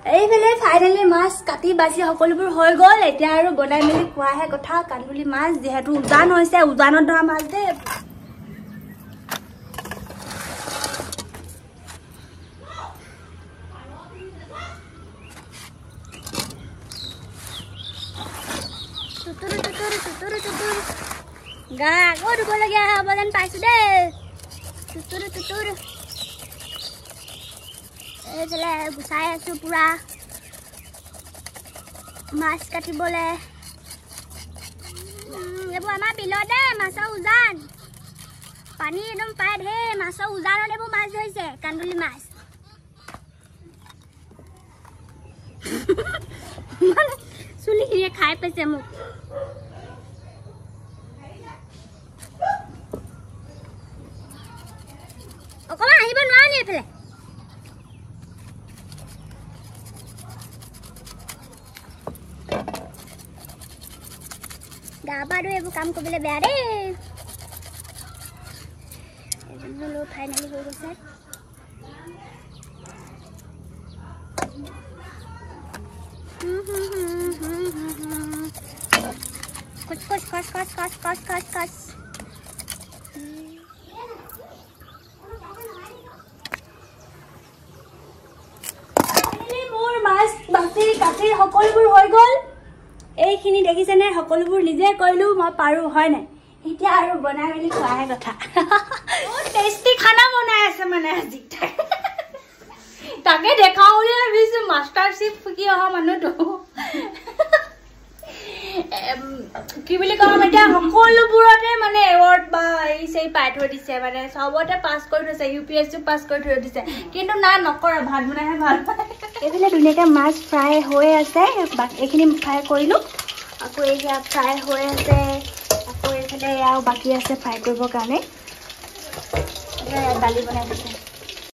এইফালে ফাইনেলি মাছ কাটি বাছি সকলোবোৰ হৈ গ'ল এতিয়া আৰু বনাই মেলি খোৱাহে কথা কান্দুলি মাছ যেহেতু উজান হৈছে উজানত ধৰা মাছ দে গা আকৌ ধুবলগীয়া হ'ব যেন পাইছো দেই তুতুৰ এইফালে গুচাই আছো পুৰা মাছ কাটিবলৈ এইবোৰ আমাৰ বিলতে মাছৰ উজান পানী একদম পাই ঢেৰ মাছৰ উজানত এইবোৰ মাছ ধৰিছে কান্দুলি মাছ চুলিখিনিয়ে খাই পাইছে মোক অকমান আহিব নোৱাৰা নি এইফালে গা পা ধুই এইবোৰ কাম কৰিবলৈ বেয়া দেই এজনো ফাইনেলি হৈ গৈছে কচ মোৰ মাছ বাছি কাটি সকলোবোৰ হৈ গ'ল এইখিনি দেখিছেনে সকলোবোৰ নিজে কৰিলো মই পাৰো হয় নাই এতিয়া আৰু বনাই মেলি খোৱাহে কথা বহুত টেষ্টি খানা বনাই আছে মানে আজি তাকে দেখাও বুলি ভাবিছো মাষ্টাৰ চেফ কি অহা মানুহটো কি বুলি কম এতিয়া সকলোবোৰতে মানে এৱাৰ্ড বা এই সেই পাই থৈ দিছে মানে সবতে পাছ কৰি থৈছে ইউপিএসসি পাছ কৰি থৈ দিছে কিন্তু না নকৰা ভাত বনাইহে ভাল পায় এইফালে ধুনীয়াকৈ মাছ ফ্ৰাই হৈ আছে এইখিনি ফ্ৰাই কৰিলোঁ আকৌ এইয়া ফ্ৰাই হৈ আছে আকৌ এইফালে আৰু বাকী আছে ফ্ৰাই কৰিবৰ কাৰণে দালি বনাই দিছে